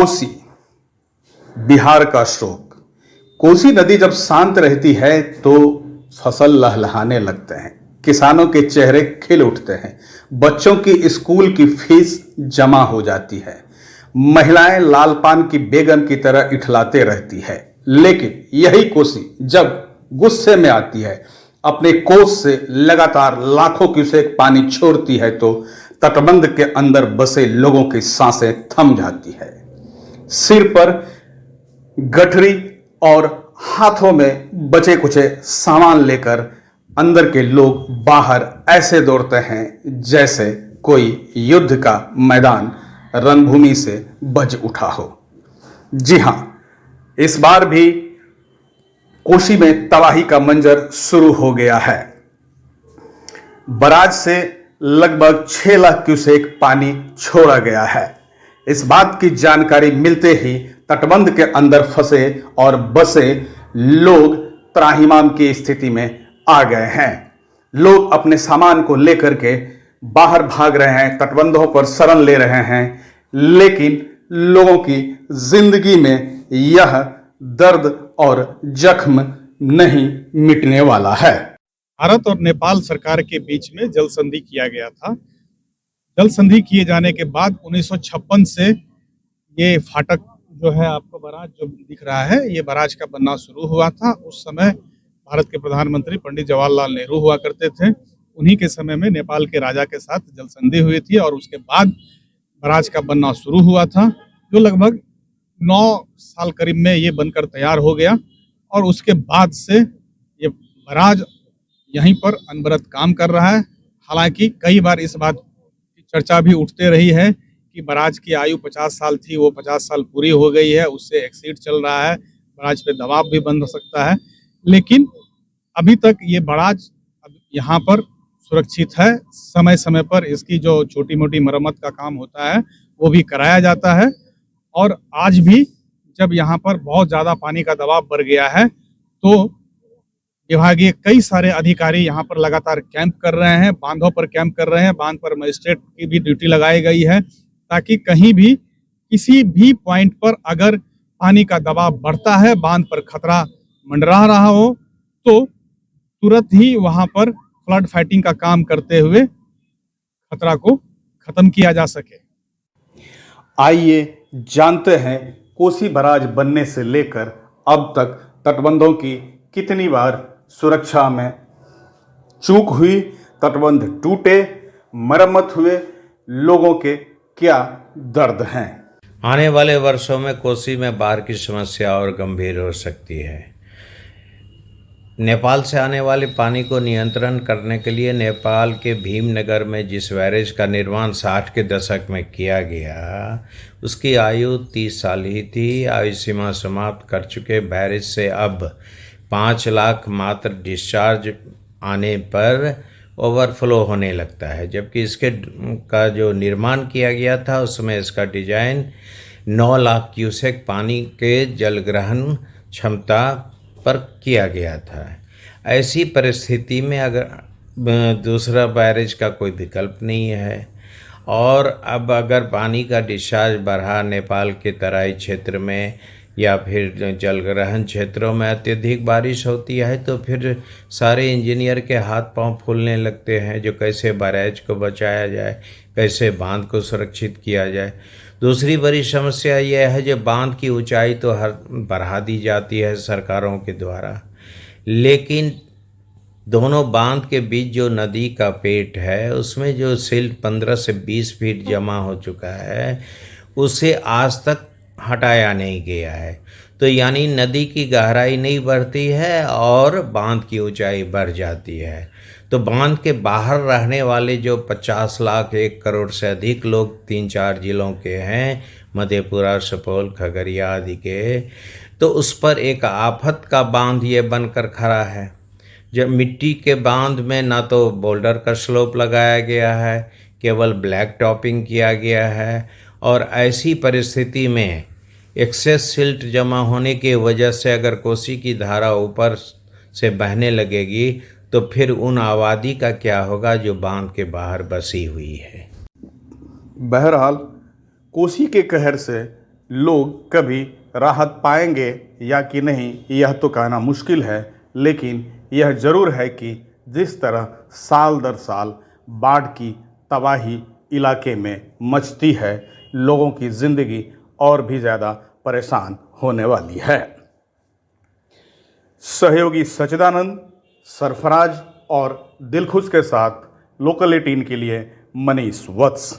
कोसी, बिहार का शोक। कोसी नदी जब शांत रहती है तो फसल लहलहाने लगते हैं, किसानों के चेहरे खिल उठते हैं, बच्चों की स्कूल की फीस जमा हो जाती है, महिलाएं लाल पान की बेगम की तरह इठलाते रहती है। लेकिन यही कोसी जब गुस्से में आती है, अपने कोस से लगातार लाखों क्यूसेक पानी छोड़ती है तो तटबंध के अंदर बसे लोगों की सांसें थम जाती है। सिर पर गठरी और हाथों में बचे कुचे सामान लेकर अंदर के लोग बाहर ऐसे दौड़ते हैं जैसे कोई युद्ध का मैदान रणभूमि से बज उठा हो। जी हां, इस बार भी कोसी में तबाही का मंजर शुरू हो गया है। बराज से लगभग 6 लाख क्यूसेक पानी छोड़ा गया है। इस बात की जानकारी मिलते ही तटबंध के अंदर फंसे और बसे लोग त्राहिमाम की स्थिति में आ गए हैं। लोग अपने सामान को लेकर के बाहर भाग रहे हैं, तटबंधों पर शरण ले रहे हैं, लेकिन लोगों की जिंदगी में यह दर्द और जख्म नहीं मिटने वाला है। भारत और नेपाल सरकार के बीच में जल संधि किया गया था। जल संधि किए जाने के बाद 1956 से ये फाटक जो है, आपको बराज जो दिख रहा है, ये बराज का बनना शुरू हुआ था। उस समय भारत के प्रधानमंत्री पंडित जवाहरलाल नेहरू हुआ करते थे। उन्हीं के समय में नेपाल के राजा के साथ जल संधि हुई थी और उसके बाद बराज का बनना शुरू हुआ था, जो लगभग 9 साल करीब में ये बनकर तैयार हो गया। और उसके बाद से ये बराज यहीं पर अनवरत काम कर रहा है। हालांकि कई बार इस बात की चर्चा भी उठते रही है कि बराज की आयु 50 साल थी, वो 50 साल पूरी हो गई है, उससे एक्सीड चल रहा है, बराज पे दबाव भी बन सकता है। लेकिन अभी तक ये बराज यहाँ पर सुरक्षित है। समय समय पर इसकी जो छोटी मोटी मरम्मत का काम होता है वो भी कराया जाता है। और आज भी जब यहाँ पर बहुत ज़्यादा पानी का दबाव बढ़ गया है तो विभागीय कई सारे अधिकारी यहाँ पर लगातार कैंप कर रहे हैं, बांधों पर कैंप कर रहे हैं। बांध पर मजिस्ट्रेट की भी ड्यूटी लगाई गई है ताकि कहीं भी किसी भी पॉइंट पर अगर पानी का दबाव बढ़ता है, बांध पर खतरा मंडरा रहा हो, तो तुरंत ही वहाँ पर फ्लड फाइटिंग का काम करते हुए खतरा को खत्म किया जा सके। आइए जानते हैं कोसी बराज बनने से लेकर अब तक तटबंधों की कितनी बार सुरक्षा में चूक हुई, तटबंध टूटे, मरम्मत हुए, लोगों के क्या दर्द हैं। आने वाले वर्षों में कोसी में बाढ़ की समस्या और गंभीर हो सकती है। नेपाल से आने वाले पानी को नियंत्रण करने के लिए नेपाल के भीमनगर में जिस बैरेज का निर्माण 60 के दशक में किया गया, उसकी आयु 30 साल ही थी। आयु सीमा समाप्त कर चुके बैरेज से अब 5 लाख मात्र डिस्चार्ज आने पर ओवरफ्लो होने लगता है, जबकि इसके का जो निर्माण किया गया था उसमें इसका डिजाइन 9 लाख क्यूसेक पानी के जलग्रहण क्षमता पर किया गया था। ऐसी परिस्थिति में अगर दूसरा बैरेज का कोई विकल्प नहीं है और अब अगर पानी का डिस्चार्ज बढ़ा नेपाल के तराई क्षेत्र में या फिर जलग्रहण क्षेत्रों में अत्यधिक बारिश होती है तो फिर सारे इंजीनियर के हाथ पांव फूलने लगते हैं, जो कैसे बैरेज को बचाया जाए, कैसे बांध को सुरक्षित किया जाए। दूसरी बड़ी समस्या यह है जो बांध की ऊंचाई तो हर बढ़ा दी जाती है सरकारों के द्वारा, लेकिन दोनों बांध के बीच जो नदी का पेट है उसमें जो सिल्ट 15 से 20 फीट जमा हो चुका है उसे आज तक हटाया नहीं गया है। तो यानी नदी की गहराई नहीं बढ़ती है और बांध की ऊंचाई बढ़ जाती है। तो बांध के बाहर रहने वाले जो 50 लाख 1 करोड़ से अधिक लोग 3-4 जिलों के हैं, मधेपुरा, सुपौल, खगड़िया आदि के, तो उस पर एक आफत का बांध ये बनकर खड़ा है। जब मिट्टी के बांध में ना तो बोल्डर का स्लोप लगाया गया है, केवल ब्लैक टॉपिंग किया गया है। और ऐसी परिस्थिति में एक्सेस सिल्ट जमा होने की वजह से अगर कोसी की धारा ऊपर से बहने लगेगी तो फिर उन आबादी का क्या होगा जो बांध के बाहर बसी हुई है। बहरहाल कोसी के कहर से लोग कभी राहत पाएंगे या कि नहीं यह तो कहना मुश्किल है, लेकिन यह ज़रूर है कि जिस तरह साल दर साल बाढ़ की तबाही इलाके में मचती है, लोगों की ज़िंदगी और भी ज़्यादा परेशान होने वाली है। सहयोगी सच्चिदानंद, सरफराज और दिलखुश के साथ लोकल 18 के लिए मनीष वत्स।